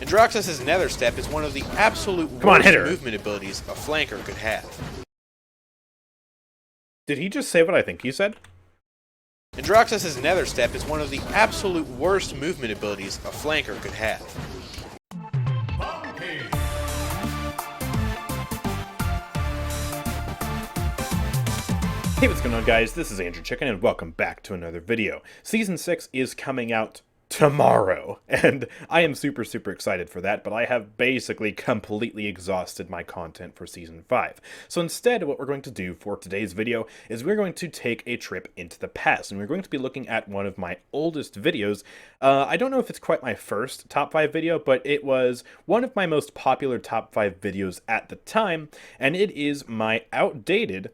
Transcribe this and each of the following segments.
Androxus's Nether Step is one of the absolute Come on, hit worst her. movement abilities a flanker could have. Did he just say what I think he said? Androxus's Nether Step is one of the absolute worst movement abilities a flanker could have. Hey, what's going on, guys? This is AndrewChicken, and welcome back to another video. Season 6 is coming out tomorrow, and I am super excited for that, but I have basically completely exhausted my content for Season 5. So instead, what we're going to do for today's video is we're going to take a trip into the past, and we're going to be looking at one of my oldest videos. I don't know if it's quite my first top 5 video, but it was one of my most popular top 5 videos at the time, and it is my outdated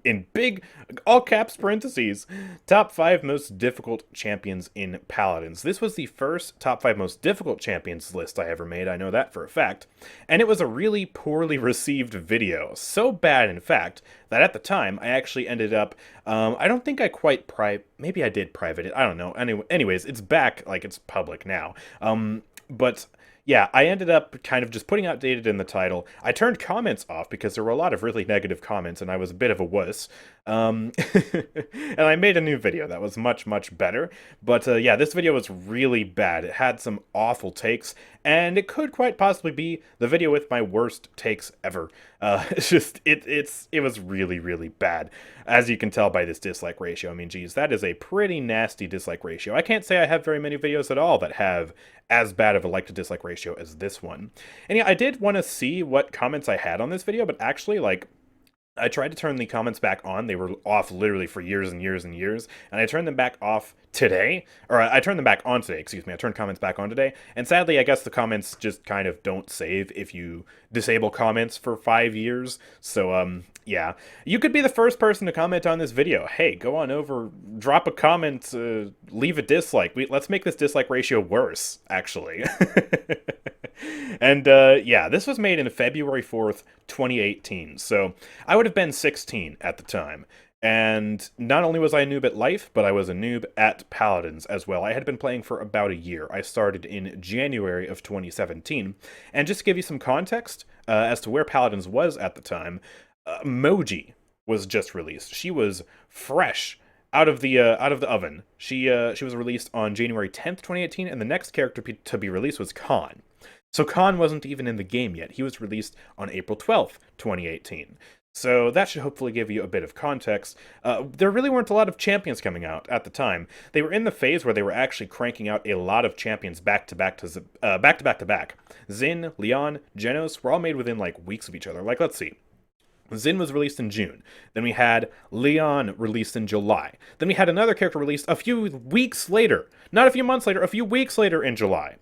in big, all caps parentheses, top 5 most difficult champions in Paladins. This was the first top 5 most difficult champions list I ever made, I know that for a fact, and it was a really poorly received video. So bad, in fact, that at the time, I actually ended up, I don't think I quite maybe I did private it, I don't know. Anyways, it's back, like, it's public now. But yeah, I ended up kind of just putting outdated in the title. I turned comments off because there were a lot of really negative comments and I was a bit of a wuss. And I made a new video that was much better. But yeah, this video was really bad. It had some awful takes, and it could quite possibly be the video with my worst takes ever. It was really bad. As you can tell by this dislike ratio, I mean, geez, that is a pretty nasty dislike ratio. I can't say I have very many videos at all that have as bad of a like to dislike ratio as this one. And yeah, I did want to see what comments I had on this video, but actually, like, I tried to turn the comments back on. They were off literally for years and years, and I turned them back off today, or I turned them back on today, excuse me. I turned comments back on today, and sadly, I guess the comments just kind of don't save if you disable comments for 5 years, so, yeah. You could be the first person to comment on this video. Hey, go on over, drop a comment, leave a dislike. Let's make this dislike ratio worse, actually. And, yeah, this was made in February 4th, 2018, so I would have been 16 at the time. And not only was I a noob at life, but I was a noob at Paladins as well. I had been playing for about a year. I started in January of 2017. And just to give you some context as to where Paladins was at the time, Moji was just released. She was fresh out of the oven. She was released on January 10th, 2018, and the next character to be released was Khan. So Khan wasn't even in the game yet. He was released on April 12th, 2018. So that should hopefully give you a bit of context. There really weren't a lot of champions coming out at the time. They were in the phase where they were actually cranking out a lot of champions back to back. Xin, Leon, Genos were all made within like weeks of each other. Like, let's see. Xin was released in June. Then we had Leon released in July. Then we had another character released a few weeks later. Not a few months later, a few weeks later in July.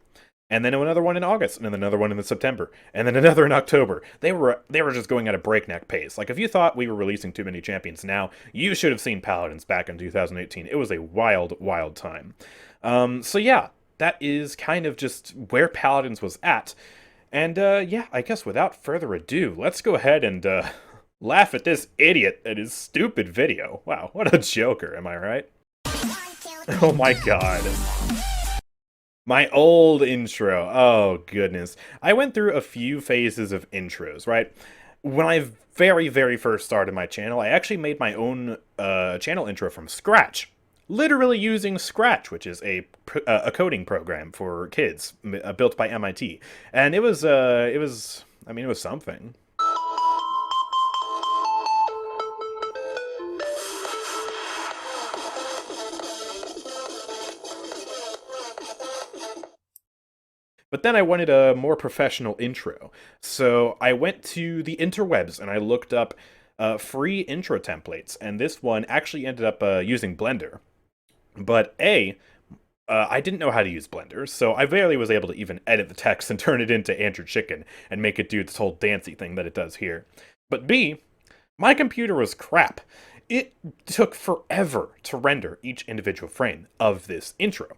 And then another one in August, and then another one in September, and then another in October. They were just going at a breakneck pace. Like, if you thought we were releasing too many champions now, you should have seen Paladins back in 2018. It was a wild time. So yeah, that is kind of just where Paladins was at. And yeah, I guess without further ado, let's go ahead and laugh at this idiot and his stupid video. Wow, what a joker, am I right? Oh my god. My old intro. Oh, goodness. I went through a few phases of intros, right? When I very first started my channel, I actually made my own channel intro from scratch. Literally using Scratch, which is a coding program for kids built by MIT. And it was something. But then I wanted a more professional intro, so I went to the interwebs and I looked up free intro templates, and this one actually ended up using Blender. But I didn't know how to use Blender, so I barely was able to even edit the text and turn it into AndrewChicken and make it do this whole dancey thing that it does here. But B, my computer was crap. It took forever to render each individual frame of this intro.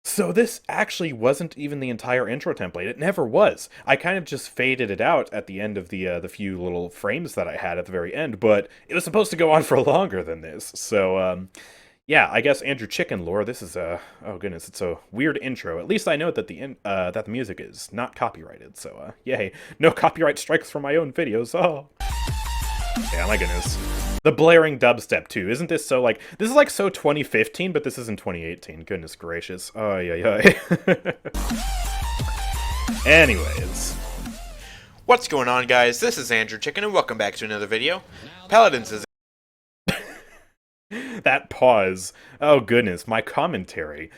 So this actually wasn't even the entire intro template. It never was. I kind of just faded it out at the end of the few little frames that I had at the very end, but it was supposed to go on for longer than this. So Yeah, I guess AndrewChicken lore. This is a oh goodness, it's a weird intro. At least I know that that the music is not copyrighted. So yay, no copyright strikes for my own videos. Oh, yeah, my goodness. The blaring dubstep too. Isn't this so like this is like so 2015, but this is in 2018. Goodness gracious. Oh yeah. Anyways. What's going on, guys? This is AndrewChicken, and welcome back to another video. Paladins is... That pause. Oh goodness, my commentary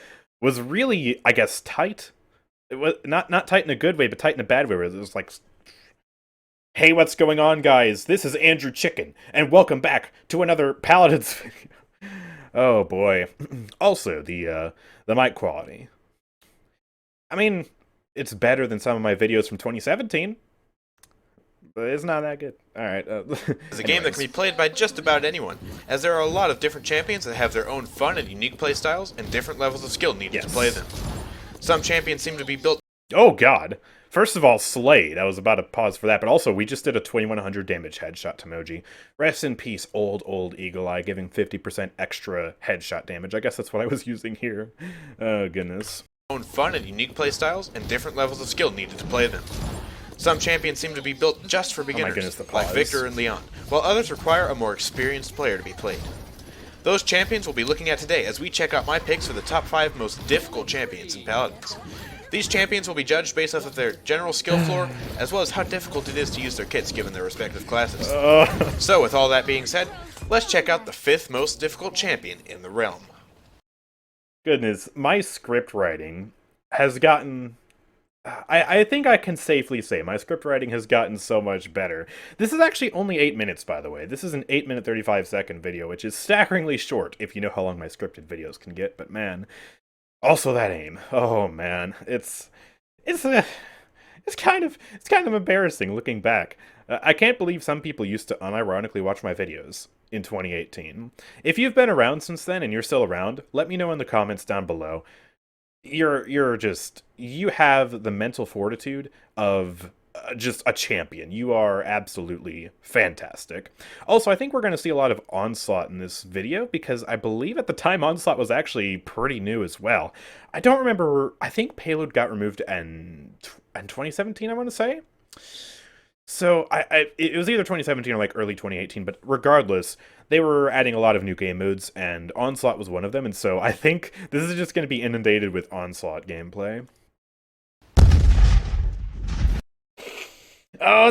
was really, I guess, tight. It was not tight in a good way, but tight in a bad way. Where it was like, "Hey, what's going on, guys? This is AndrewChicken, and welcome back to another Paladins video." Oh boy. Also, the mic quality. I mean, it's better than some of my videos from 2017. But it's not that good. Alright. It's a game that can be played by just about anyone, as there are a lot of different champions that have their own fun and unique playstyles and different levels of skill needed to play them. Some champions seem to be built... Oh god. First of all, Slade. I was about to pause for that, but also we just did a 2100 damage headshot to Moji. Rest in peace, old Eagle Eye, giving 50% extra headshot damage. I guess that's what I was using here. Oh goodness. Own fun and unique playstyles and different levels of skill needed to play them. Some champions seem to be built just for beginners, like Victor and Leon, while others require a more experienced player to be played. Those champions we'll be looking at today as we check out my picks for the top 5 most difficult champions in Paladins. These champions will be judged based off of their general skill floor, as well as how difficult it is to use their kits given their respective classes. So with all that being said, let's check out the 5th most difficult champion in the realm. Goodness, my script writing has gotten... I think I can safely say my script writing has gotten so much better. This is actually only 8 minutes, by the way. This is an 8-minute 35-second video, which is staggeringly short if you know how long my scripted videos can get. But man, also that aim. Oh man, it's kind of embarrassing looking back. I can't believe some people used to unironically watch my videos in 2018. If you've been around since then and you're still around, let me know in the comments down below. You have the mental fortitude of just a champion. You are absolutely fantastic. Also, I think we're going to see a lot of Onslaught in this video because I believe at the time Onslaught was actually pretty new as well. I don't remember. I think Payload got removed in 2017, I want to say. So it was either 2017 or like early 2018, but regardless, they were adding a lot of new game modes, and Onslaught was one of them, and so I think this is just going to be inundated with Onslaught gameplay. Oh,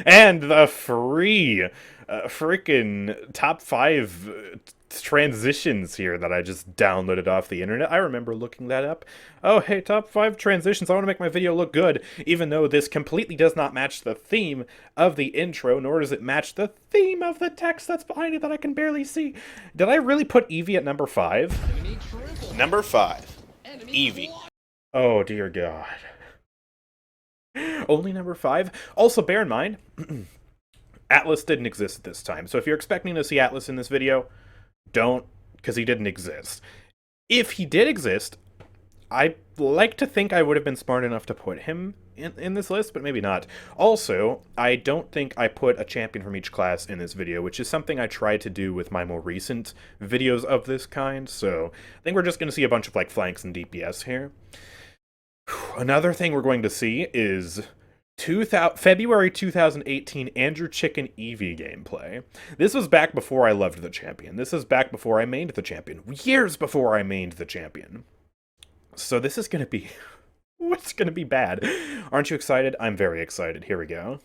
and the free freaking top 5 transitions here that I just downloaded off the internet. I remember looking that up. Oh, hey, top 5 transitions. I want to make my video look good, even though this completely does not match the theme of the intro, nor does it match the theme of the text that's behind it that I can barely see. Did I really put Eevee at number 5? Number 5. Eevee. Oh, dear God. Only number 5? Also, bear in mind, Atlas didn't exist at this time, so if you're expecting to see Atlas in this video, don't, because he didn't exist. If he did exist, I like to think I would have been smart enough to put him in this list, but maybe not. Also, I don't think I put a champion from each class in this video, which is something I tried to do with my more recent videos of this kind, so I think we're just going to see a bunch of like flanks and DPS here. Another thing we're going to see is February 2018 AndrewChicken Eevee gameplay. This was back before I loved the champion. This is back before I mained the champion. Years before I mained the champion. So this is going to be... What's going to be bad? Aren't you excited? I'm very excited. Here we go.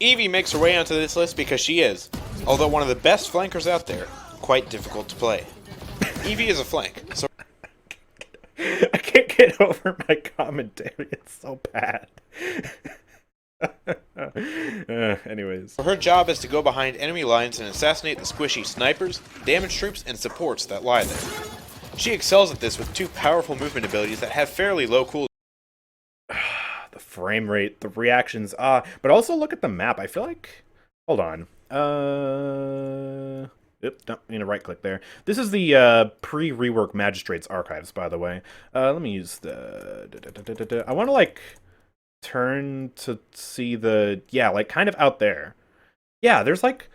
Eevee makes her way onto this list because she is, although one of the best flankers out there, quite difficult to play. Eevee is a flank, so... I can't get over my commentary. It's so bad. Anyways. Her job is to go behind enemy lines and assassinate the squishy snipers, damage troops, and supports that lie there. She excels at this with 2 powerful movement abilities that have fairly low cooldown. The frame rate, the reactions, but also look at the map. I feel like... Hold on. Oops, don't need to right click there. This is the pre-rework Magistrate's Archives, by the way. Let me use the... I want to, like, turn to see the... Yeah, like, kind of out there. Yeah, there's, like,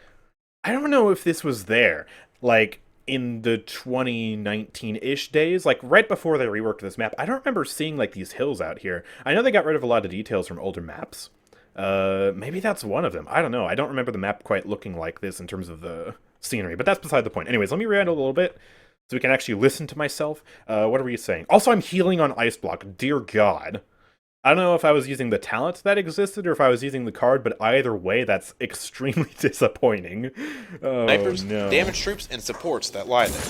I don't know if this was there, like, in the 2019-ish days, like, right before they reworked this map. I don't remember seeing, like, these hills out here. I know they got rid of a lot of details from older maps. Maybe that's one of them. I don't know. I don't remember the map quite looking like this in terms of the scenery, but that's beside the point. Anyways, let me rewind a little bit so we can actually listen to myself. What are we saying? Also, I'm healing on Ice Block. Dear God. I don't know if I was using the talent that existed or if I was using the card, but either way, that's extremely disappointing. Oh, Snipers, no. damage troops, and supports that lie there.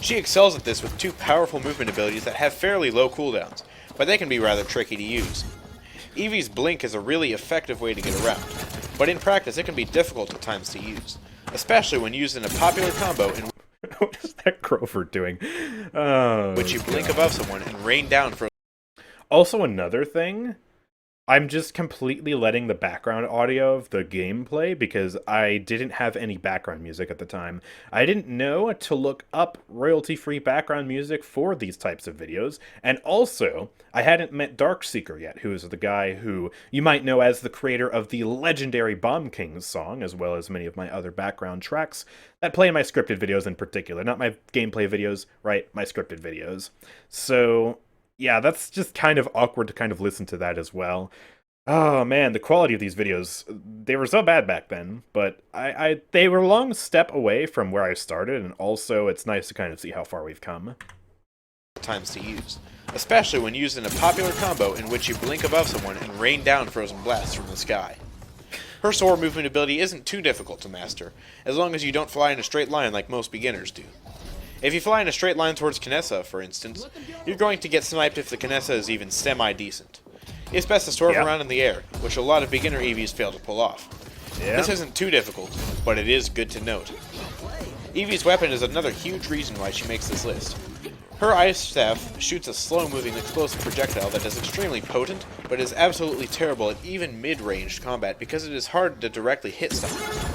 She excels at this with two powerful movement abilities that have fairly low cooldowns, but they can be rather tricky to use. Eevee's Blink is a really effective way to get around, but in practice it can be difficult at times to use, especially when used in a popular combo in What is that Grover doing? Oh, which you blink above someone and rain down for. Also, another thing, I'm just completely letting the background audio of the gameplay because I didn't have any background music at the time. I didn't know to look up royalty-free background music for these types of videos, and also, I hadn't met Darkseeker yet, who is the guy who you might know as the creator of the legendary Bomb Kings song, as well as many of my other background tracks that play in my scripted videos in particular. Not my gameplay videos, right? My scripted videos. So yeah, that's just kind of awkward to kind of listen to that as well. Oh man, the quality of these videos, they were so bad back then, but they were a long step away from where I started, and also it's nice to kind of see how far we've come. Times to use, especially when used in a popular combo in which you blink above someone and rain down frozen blasts from the sky. Her soar movement ability isn't too difficult to master, as long as you don't fly in a straight line like most beginners do. If you fly in a straight line towards Kinessa, for instance, you're going to get sniped if the Kinessa is even semi-decent. It's best to swerve around in the air, which a lot of beginner Eevees fail to pull off. This isn't too difficult, but it is good to note. Eevee's weapon is another huge reason why she makes this list. Her Ice Staff shoots a slow-moving explosive projectile that is extremely potent, but is absolutely terrible at even mid-ranged combat because it is hard to directly hit someone.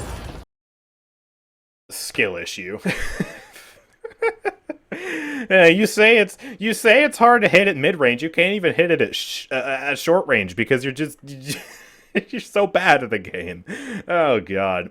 Skill issue. You say it's hard to hit at mid range. You can't even hit it at short range because you're so bad at the game. Oh god.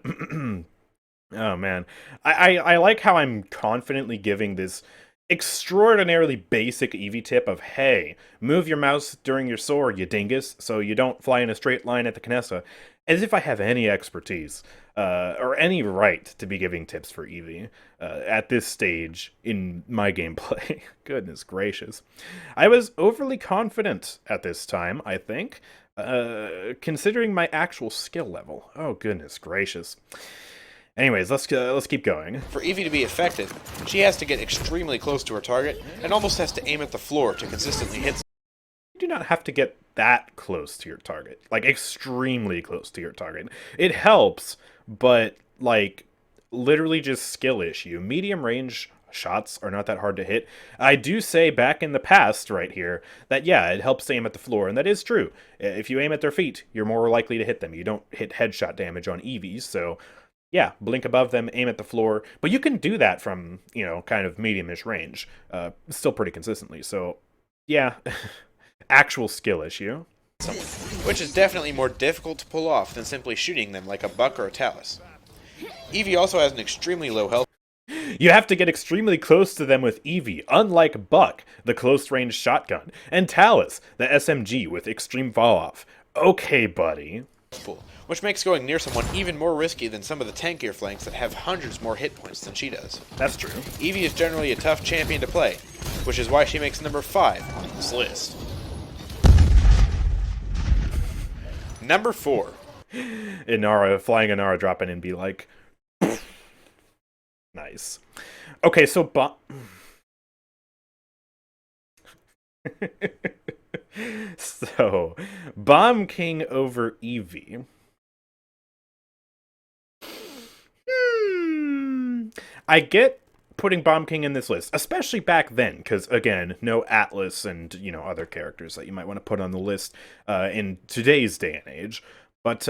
Oh man, I like how I'm confidently giving this extraordinarily basic Eevee tip of, hey, move your mouse during your soar, you dingus, so you don't fly in a straight line at the Kinessa, as if I have any expertise or any right to be giving tips for Eevee at this stage in my gameplay. Goodness gracious. I was overly confident at this time, I think, considering my actual skill level. Oh, goodness gracious. Anyways, let's keep going. For Eevee to be effective, she has to get extremely close to her target and almost has to aim at the floor to consistently hit. You do not have to get that close to your target, like extremely close to your target. It helps, but like literally just skill issue. Medium range shots are not that hard to hit. I do say back in the past right here that yeah, it helps to aim at the floor, and that is true. If you aim at their feet, you're more likely to hit them. You don't hit headshot damage on Eevees, so yeah, blink above them, aim at the floor, but you can do that from, you know, kind of medium-ish range, still pretty consistently, so yeah, actual skill issue. Which is definitely more difficult to pull off than simply shooting them like a Buck or a Talus. Eevee also has an extremely low health. You have to get extremely close to them with Eevee, unlike Buck, the close-range shotgun, and Talus, the SMG with extreme fall-off. Okay, buddy. Which makes going near someone even more risky than some of the tankier flanks that have hundreds more hit points than she does. That's true. Eevee is generally a tough champion to play, which is why she makes number 5 on this list. Number 4. Inara, flying Inara, drop in and be like, nice. Okay, so so, Bomb King over Eevee. I get putting Bomb King in this list, especially back then, because, again, no Atlas and, you know, other characters that you might want to put on the list in today's day and age. But,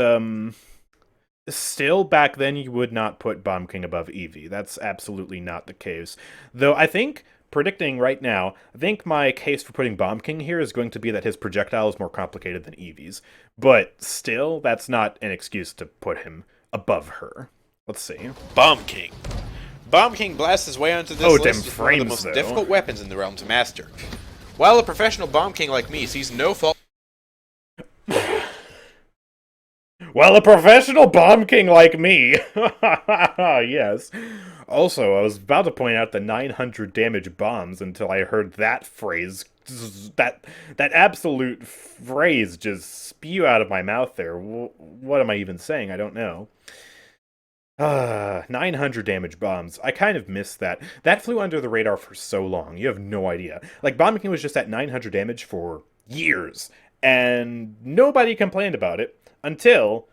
still, back then, you would not put Bomb King above Eevee. That's absolutely not the case. Though, I think, predicting right now, I think my case for putting Bomb King here is going to be that his projectile is more complicated than Eevee's. But, still, that's not an excuse to put him above her. Let's see. Bomb King. Bomb King blasts his way onto this list as one of the most difficult weapons in the realm to master. While a professional Bomb King like me sees no fault... Well, a professional Bomb King like me. Yes. Also, I was about to point out the 900 damage bombs until I heard that phrase, that absolute phrase just spew out of my mouth there. What am I even saying? I don't know. 900 damage bombs. I kind of missed that. That flew under the radar for so long. You have no idea. Like, Bomb King was just at 900 damage for years, and nobody complained about it until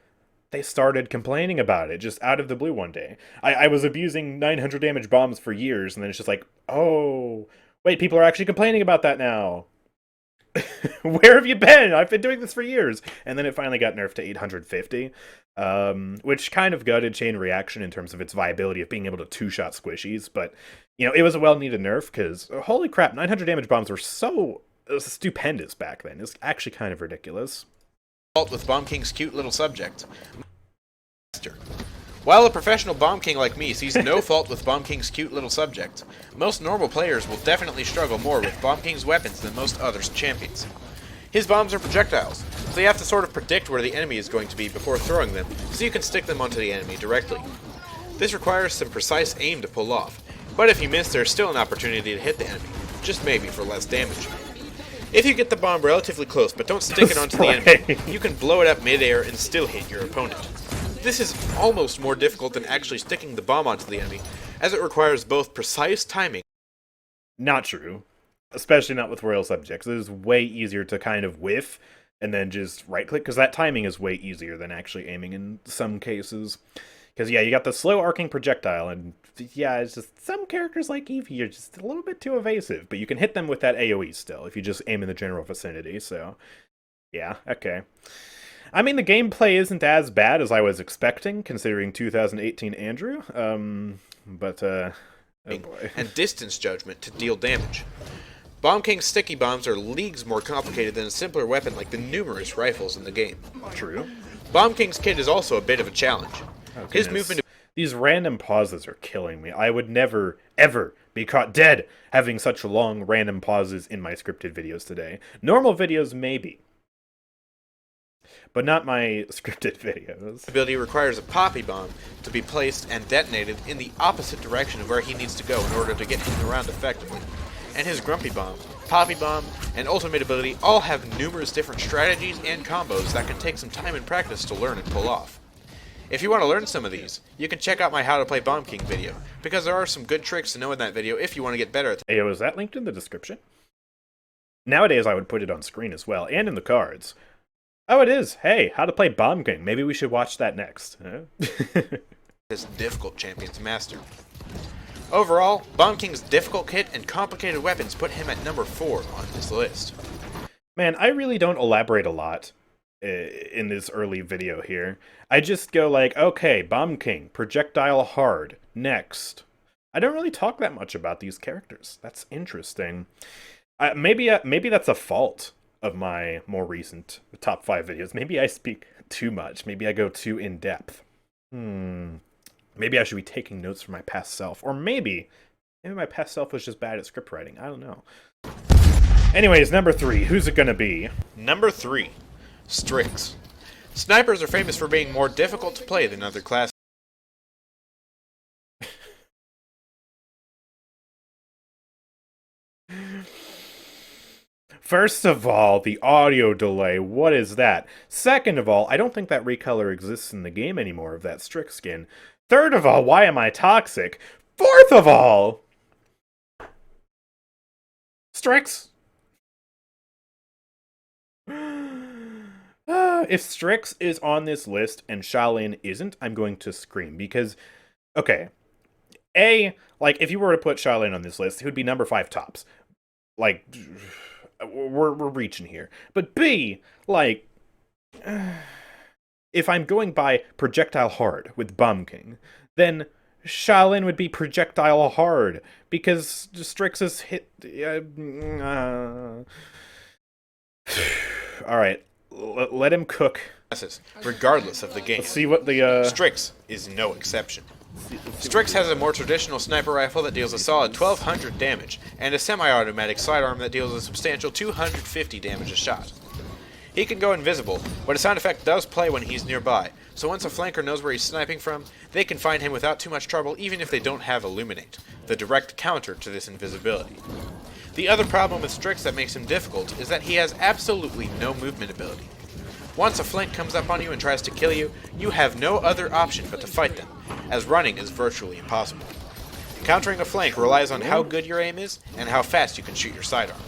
they started complaining about it just out of the blue one day. I was abusing 900 damage bombs for years, and then it's just like, oh, wait, people are actually complaining about that now. Where have you been? I've been doing this for years. And then it finally got nerfed to 850, which kind of gutted Chain Reaction in terms of its viability of being able to two-shot squishies. But, you know, it was a well-needed nerf because, holy crap, 900 damage bombs were so stupendous back then. It's actually kind of ridiculous. With Bomb King's cute little subject. While a professional Bomb King like me sees no fault with Bomb King's cute little subject, most normal players will definitely struggle more with Bomb King's weapons than most other champions. His bombs are projectiles, so you have to sort of predict where the enemy is going to be before throwing them, so you can stick them onto the enemy directly. This requires some precise aim to pull off, but if you miss, there's still an opportunity to hit the enemy, just maybe for less damage. If you get the bomb relatively close but don't stick it onto the enemy, you can blow it up mid-air and still hit your opponent. This is almost more difficult than actually sticking the bomb onto the enemy, as it requires both precise timing. Not true. Especially not with royal subjects. It is way easier to kind of whiff and then just right-click, because that timing is way easier than actually aiming in some cases. Because, yeah, you got the slow arcing projectile, and yeah, it's just some characters like Eevee are just a little bit too evasive, but you can hit them with that AoE still, if you just aim in the general vicinity, so yeah, okay. I mean, the gameplay isn't as bad as I was expecting, considering 2018 Andrew, but, oh boy. And distance judgment to deal damage. Bomb King's sticky bombs are leagues more complicated than a simpler weapon like the numerous rifles in the game. True. Bomb King's kit is also a bit of a challenge. Oh, his movement... These random pauses are killing me. I would never, ever be caught dead having such long random pauses in my scripted videos today. Normal videos, maybe. But not my scripted videos. Ability requires a Poppy Bomb to be placed and detonated in the opposite direction of where he needs to go in order to get him around effectively. And his Grumpy Bomb, Poppy Bomb, and Ultimate ability all have numerous different strategies and combos that can take some time and practice to learn and pull off. If you want to learn some of these, you can check out my How to Play Bomb King video, because there are some good tricks to know in that video if you want to get better at them. Hey, is that linked in the description? Nowadays I would put it on screen as well, and in the cards. Oh, it is! Hey, How to Play Bomb King. Maybe we should watch that next. Huh? This difficult champion to master. Overall, Bomb King's difficult kit and complicated weapons put him at number 4 on this list. Man, I really don't elaborate a lot in this early video here. I just go like, okay, Bomb King, projectile hard, next. I don't really talk that much about these characters. That's interesting. Maybe that's a fault of my more recent top 5 videos. Maybe I speak too much. Maybe I go too in-depth. Maybe I should be taking notes from my past self. Or maybe my past self was just bad at script writing. I don't know. Anyways, number 3. Who's it gonna be? Number 3. Strix. Snipers are famous for being more difficult to play than other classes. First of all, the audio delay, what is that? Second of all, I don't think that recolor exists in the game anymore of that Strix skin. Third of all, why am I toxic? Fourth of all, Strix. If Strix is on this list and Shaolin isn't, I'm going to scream because, okay, like, if you were to put Shaolin on this list, it would be number 5 tops. Like, we're reaching here. But B, like, if I'm going by projectile hard with Bomb King, then Shaolin would be projectile hard because Strix is hit. All right, let him cook regardless of the game. Let's see what the Strix is no exception. Strix has a more traditional sniper rifle that deals a solid 1200 damage, and a semi-automatic sidearm that deals a substantial 250 damage a shot. He can go invisible, but a sound effect does play when he's nearby, so once a flanker knows where he's sniping from, they can find him without too much trouble even if they don't have Illuminate, the direct counter to this invisibility. The other problem with Strix that makes him difficult is that he has absolutely no movement ability. Once a flank comes up on you and tries to kill you, you have no other option but to fight them, as running is virtually impossible. Countering a flank relies on how good your aim is and how fast you can shoot your sidearm.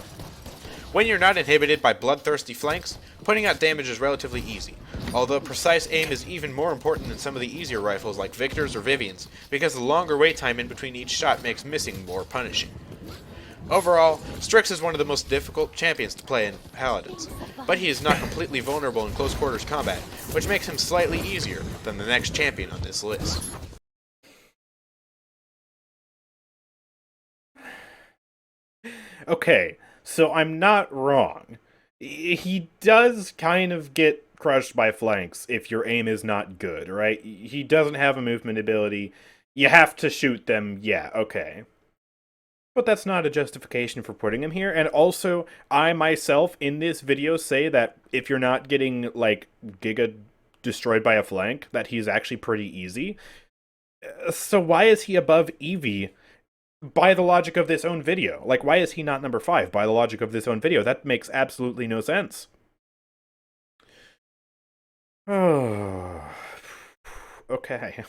When you're not inhibited by bloodthirsty flanks, putting out damage is relatively easy, although precise aim is even more important in some of the easier rifles like Victor's or Vivian's, because the longer wait time in between each shot makes missing more punishing. Overall, Strix is one of the most difficult champions to play in Paladins, but he is not completely vulnerable in close quarters combat, which makes him slightly easier than the next champion on this list. Okay, so I'm not wrong. He does kind of get crushed by flanks if your aim is not good, right? He doesn't have a movement ability. You have to shoot them, yeah, okay. But that's not a justification for putting him here, and also, I myself, in this video, say that if you're not getting, like, Giga destroyed by a flank, that he's actually pretty easy. So why is he above Eevee by the logic of this own video? Like, why is he not number 5 by the logic of this own video? That makes absolutely no sense. Oh, okay.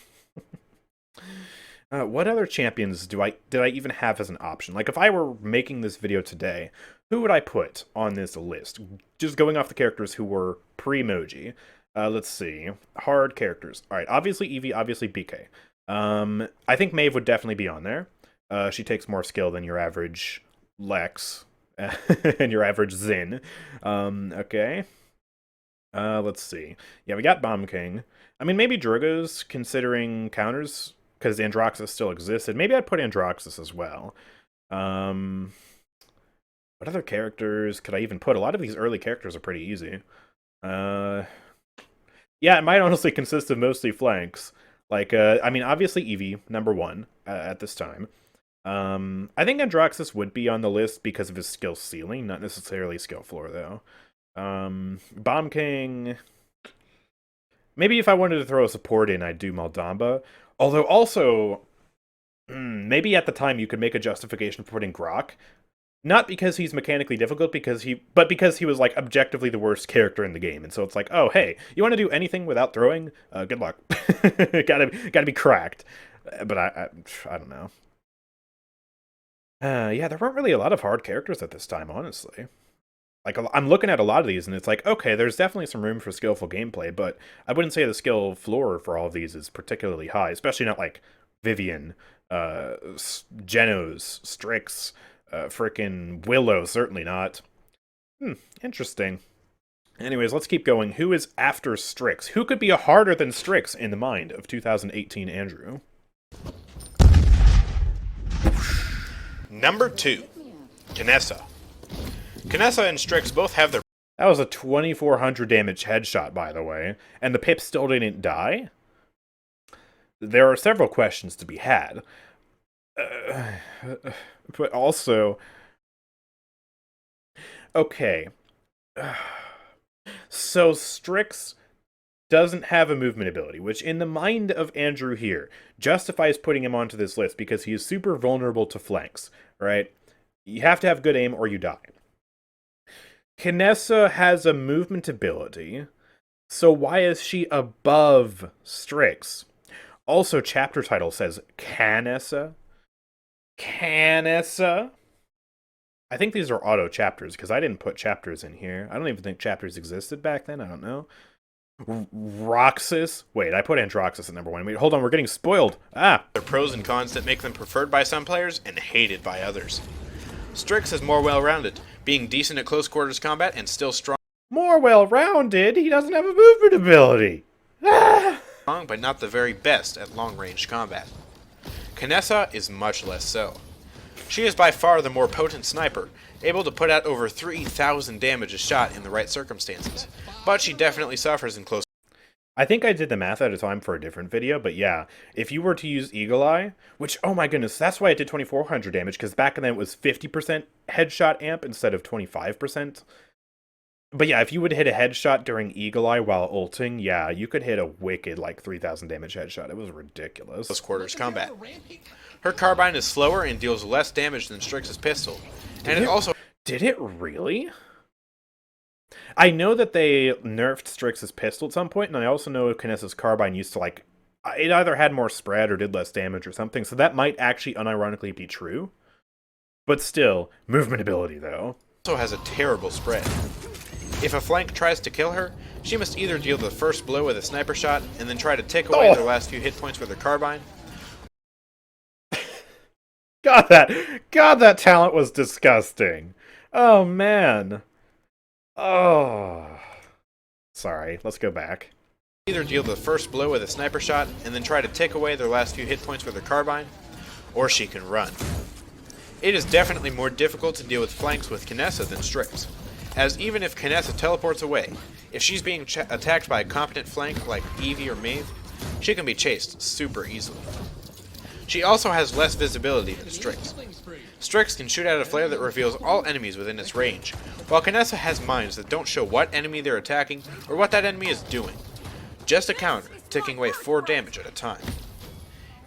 What other champions did I even have as an option? Like, if I were making this video today, who would I put on this list? Just going off the characters who were pre-emoji. Let's see. Hard characters. Alright, obviously Eevee, obviously BK. I think Maeve would definitely be on there. She takes more skill than your average Lex and your average Xin. Okay. Let's see. Yeah, we got Bomb King. I mean, maybe Drogo's, considering counters, because Androxus still existed. Maybe I'd put Androxus as well. What other characters could I even put? A lot of these early characters are pretty easy. Yeah, it might honestly consist of mostly flanks. Like, I mean, obviously Eevee, number 1 at this time. I think Androxus would be on the list because of his skill ceiling, not necessarily skill floor, though. Bomb King... Maybe if I wanted to throw a support in, I'd do Maldamba. Although also, maybe at the time you could make a justification for putting Grok. Not because he's mechanically difficult, but because he was, like, objectively the worst character in the game. And so it's like, oh, hey, you want to do anything without throwing? Good luck. gotta be cracked. But I don't know. Yeah, there weren't really a lot of hard characters at this time, honestly. Like, I'm looking at a lot of these, and it's like, okay, there's definitely some room for skillful gameplay, but I wouldn't say the skill floor for all of these is particularly high, especially not, like, Vivian, Genos, Strix, frickin' Willow, certainly not. Interesting. Anyways, let's keep going. Who is after Strix? Who could be a harder than Strix in the mind of 2018 Andrew? Number 2, Kinessa. Kinessa and Strix both have their... That was a 2400 damage headshot, by the way, and the Pip still didn't die? There are several questions to be had. But also... Okay. So Strix doesn't have a movement ability, which in the mind of Andrew here justifies putting him onto this list because he is super vulnerable to flanks, right? You have to have good aim or you die. Kinessa has a movement ability, so why is she above Strix? Also, chapter title says Canessa. Canessa? I think these are auto chapters, because I didn't put chapters in here. I don't even think chapters existed back then, I don't know. Roxas? Wait, I put Androxus at number 1. Wait, hold on, we're getting spoiled. There are pros and cons that make them preferred by some players and hated by others. Strix is more well-rounded, being decent at close quarters combat and still strong. More well-rounded? He doesn't have a movement ability. Strong, but not the very best at long-range combat. Kinessa is much less so. She is by far the more potent sniper, able to put out over 3,000 damage a shot in the right circumstances, but she definitely suffers in close I think I did the math at a time for a different video, but yeah, if you were to use Eagle Eye, which, oh my goodness, that's why it did 2400 damage, because back then it was 50% headshot amp instead of 25%. But yeah, if you would hit a headshot during Eagle Eye while ulting, yeah, you could hit a wicked, like, 3000 damage headshot. It was ridiculous. Close quarters combat. Her carbine is slower and deals less damage than Strix's pistol. And it also... Did it really? I know that they nerfed Strix's pistol at some point, and I also know Kinessa's carbine used to, like, it either had more spread or did less damage or something, so that might actually unironically be true. But still, movement ability, though. Also has a terrible spread. If a flank tries to kill her, she must either deal the first blow with a sniper shot and then try to take away their last few hit points with her carbine. God, that talent was disgusting. Oh, man. Oh. Sorry, let's go back. Either deal the first blow with a sniper shot and then try to take away their last few hit points with her carbine, or she can run. It is definitely more difficult to deal with flanks with Kinessa than Strix, as even if Kinessa teleports away, if she's being attacked by a competent flank like Eevee or Maeve, she can be chased super easily. She also has less visibility than Strix. Strix can shoot out a flare that reveals all enemies within its range, while Kinessa has mines that don't show what enemy they're attacking or what that enemy is doing. Just a counter, ticking away 4 damage at a time.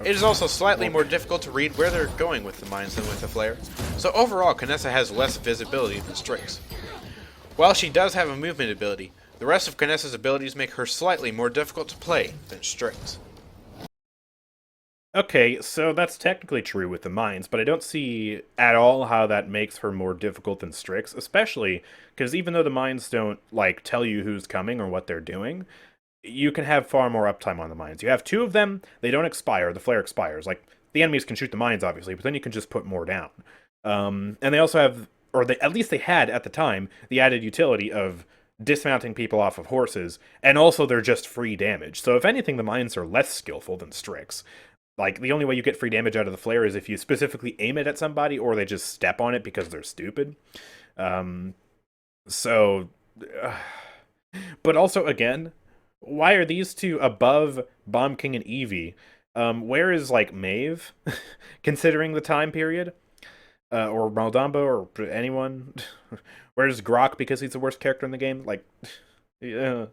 It is also slightly more difficult to read where they're going with the mines than with the flare, so overall Kinessa has less visibility than Strix. While she does have a movement ability, the rest of Kinessa's abilities make her slightly more difficult to play than Strix. Okay, so that's technically true with the mines, but I don't see at all how that makes her more difficult than Strix, especially because even though the mines don't, like, tell you who's coming or what they're doing, you can have far more uptime on the mines. You have 2 of them, they don't expire, the flare expires. Like, the enemies can shoot the mines, obviously, but then you can just put more down. And they also have, or at least they had at the time, the added utility of dismounting people off of horses, and also they're just free damage. So if anything, the mines are less skillful than Strix. Like, the only way you get free damage out of the flare is if you specifically aim it at somebody, or they just step on it because they're stupid. But also, again, why are these 2 above Bomb King and Eevee? Where is, like, Maeve, considering the time period? Or Maldamba, or anyone? Where's Grok, because he's the worst character in the game? Like, yeah.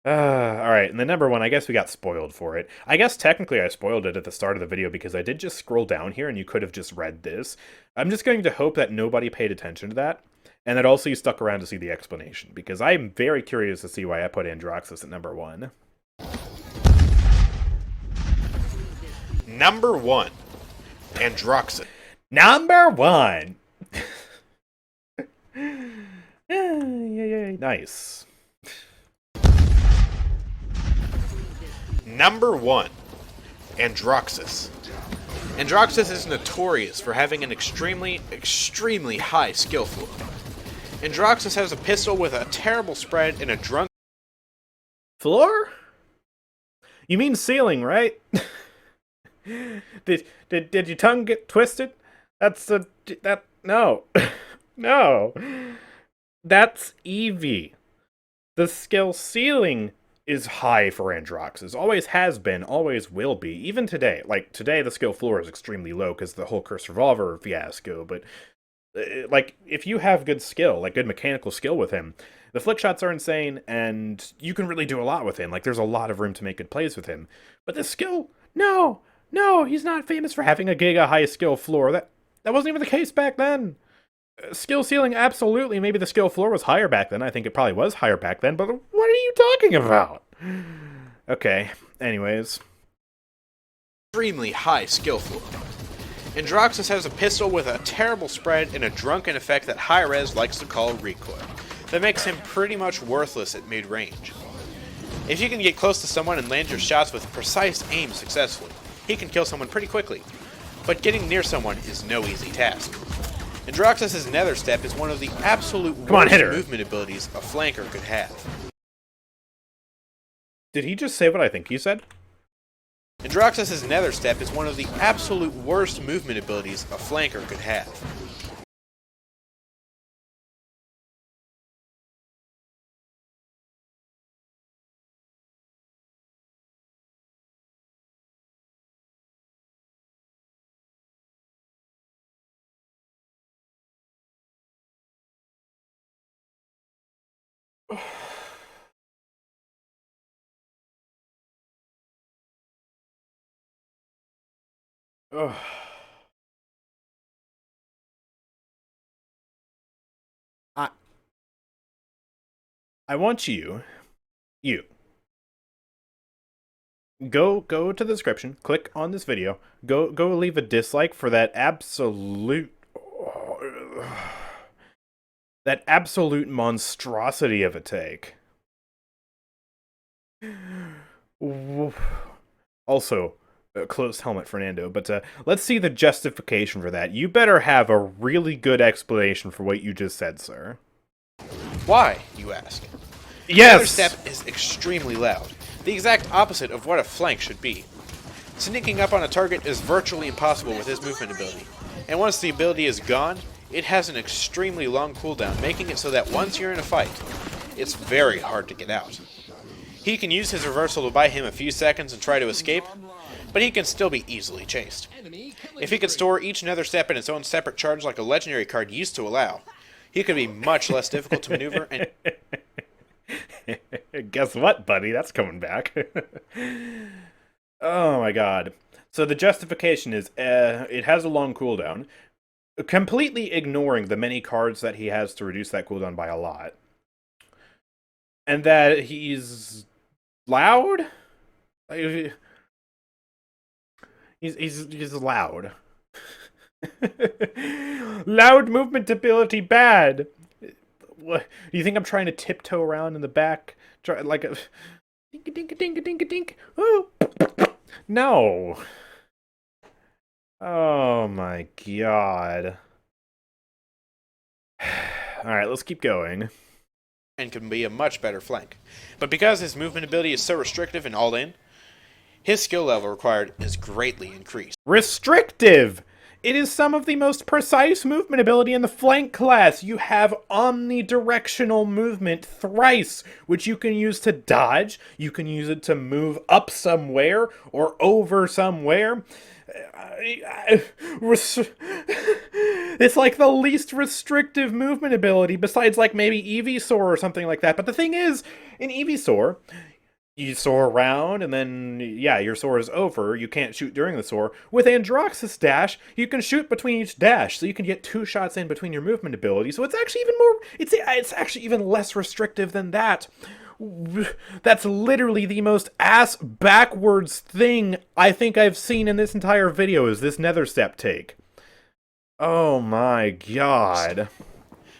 Alright, and the number 1, I guess we got spoiled for it. I guess technically I spoiled it at the start of the video because I did just scroll down here and you could have just read this. I'm just going to hope that nobody paid attention to that, and that also you stuck around to see the explanation, because I'm very curious to see why I put Androxus at number 1. Number 1. Androxus. Number 1! Yay, nice. Number 1. Androxus. Androxus is notorious for having an extremely high skill floor. Androxus has a pistol with a terrible spread and a drunk... Floor? You mean ceiling, right? Did your tongue get twisted? No. No. That's Eevee. The skill ceiling is high for Androxus. Always has been, always will be. Even today. Like, today the skill floor is extremely low because the whole Cursed Revolver fiasco, but, like, if you have good skill, like good mechanical skill with him, the flick shots are insane, and you can really do a lot with him. Like, there's a lot of room to make good plays with him. But the skill, no, he's not famous for having a giga high skill floor. That wasn't even the case back then. Skill ceiling, absolutely. Maybe the skill floor was higher back then. I think it probably was higher back then, but what are you talking about? Okay, anyways. Extremely high skill floor. Androxus has a pistol with a terrible spread and a drunken effect that high-res likes to call recoil. That makes him pretty much worthless at mid-range. If you can get close to someone and land your shots with precise aim successfully, he can kill someone pretty quickly. But getting near someone is no easy task. Androxus' Nether Step is one of the absolute worst movement abilities a flanker could have. Did he just say what I think he said? Androxus' Nether Step is one of the absolute worst movement abilities a flanker could have. I I want you go to the description, click on this video, go leave a dislike for that absolute monstrosity of a take. Also, closed helmet Fernando, but let's see the justification for that. You better have a really good explanation for what you just said, sir. Why, you ask? Yes! The other step is extremely loud, the exact opposite of what a flank should be. Sneaking up on a target is virtually impossible with his movement ability, and once the ability is gone, it has an extremely long cooldown, making it so that once you're in a fight, it's very hard to get out. He can use his reversal to buy him a few seconds and try to escape, but he can still be easily chased. If he could store each nether step in its own separate charge like a legendary card used to allow, he could be much less difficult to maneuver and... Guess what, buddy? That's coming back. Oh my god. So the justification is, it has a long cooldown, completely ignoring the many cards that he has to reduce that cooldown by a lot. And that he's loud? He's loud. Loud movement ability bad. What, do you think I'm trying to tiptoe around in the back? Try like a dink dink dink dink dink. Oh. No. Oh my god. Alright, let's keep going. And can be a much better flank. But because his movement ability is so restrictive and all-in, his skill level required is greatly increased. Restrictive! It is some of the most precise movement ability in the flank class. You have omnidirectional movement thrice, which you can use to dodge, you can use it to move up somewhere, or over somewhere. It's like the least restrictive movement ability, besides like maybe Evisaur or something like that. But the thing is, in Evisaur, you soar around, and then, yeah, your soar is over. You can't shoot during the soar. With Androxus Dash, you can shoot between each dash, so you can get 2 shots in between your movement ability. So it's actually even more, it's actually even less restrictive than that. That's literally the most ass-backwards thing I think I've seen in this entire video, is this nether step take. Oh my god.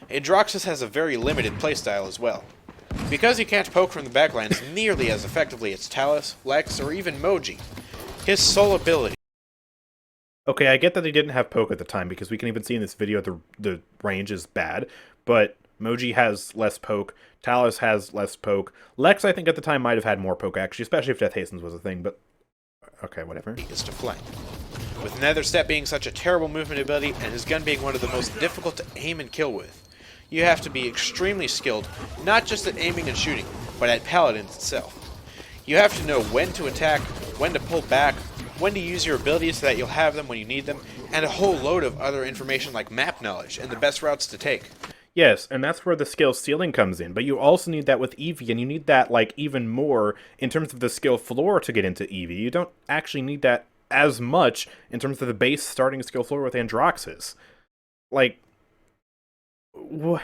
Androxus has a very limited playstyle as well. Because he can't poke from the backlines nearly as effectively as Talus, Lex, or even Moji, his sole ability... Okay, I get that he didn't have poke at the time, because we can even see in this video the range is bad, but Moji has less poke, Talus has less poke, Lex I think at the time might have had more poke actually, especially if Death Hastens was a thing, but... Okay, whatever. ...is to flank. With Nether Step being such a terrible movement ability, and his gun being one of the most difficult to aim and kill with, you have to be extremely skilled, not just at aiming and shooting, but at Paladins itself. You have to know when to attack, when to pull back, when to use your abilities so that you'll have them when you need them, and a whole load of other information like map knowledge and the best routes to take. Yes, and that's where the skill ceiling comes in, but you also need that with Eevee, and you need that, like, even more in terms of the skill floor to get into Eevee. You don't actually need that as much in terms of the base starting skill floor with Androxus. Like... What?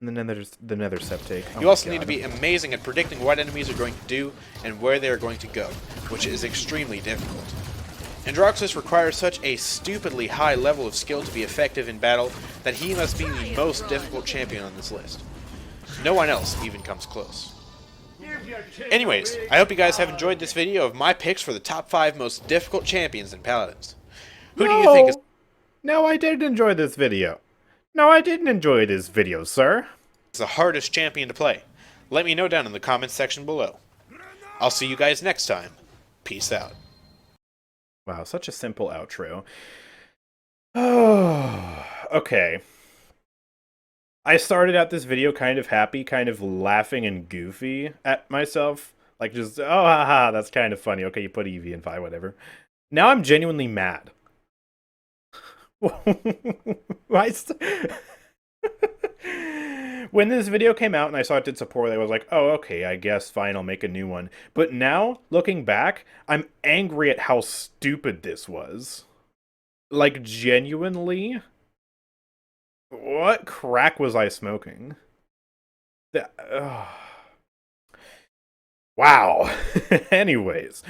And then there's the nether septake. You also need to be amazing at predicting what enemies are going to do and where they are going to go, which is extremely difficult. Androxus requires such a stupidly high level of skill to be effective in battle that he must be the most difficult champion on this list. No one else even comes close. Anyways, I hope you guys have enjoyed this video of my picks for the top 5 most difficult champions in Paladins. Who do you think is... No, I did enjoy this video. No, I didn't enjoy this video, sir. ...the hardest champion to play? Let me know down in the comments section below. I'll see you guys next time. Peace out. Wow, such a simple outro. Oh, okay. I started out this video kind of happy, kind of laughing and goofy at myself. Like just, oh, haha, that's kind of funny. Okay, you put Eevee in 5, whatever. Now I'm genuinely mad. Why when this video came out and I saw it did so poorly, I was like, oh, okay, I guess fine, I'll make a new one. But now, looking back, I'm angry at how stupid this was. Like, genuinely? What crack was I smoking? Wow. Anyways,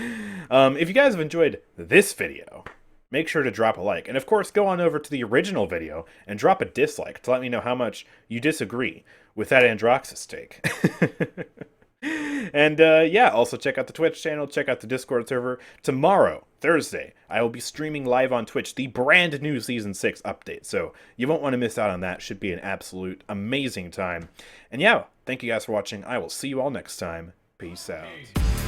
if you guys have enjoyed this video, make sure to drop a like. And of course, go on over to the original video and drop a dislike to let me know how much you disagree with that Androxus take. And yeah, also check out the Twitch channel, check out the Discord server. Tomorrow, Thursday, I will be streaming live on Twitch the brand new Season 6 update. So you won't want to miss out on that. Should be an absolute amazing time. And yeah, thank you guys for watching. I will see you all next time. Peace out.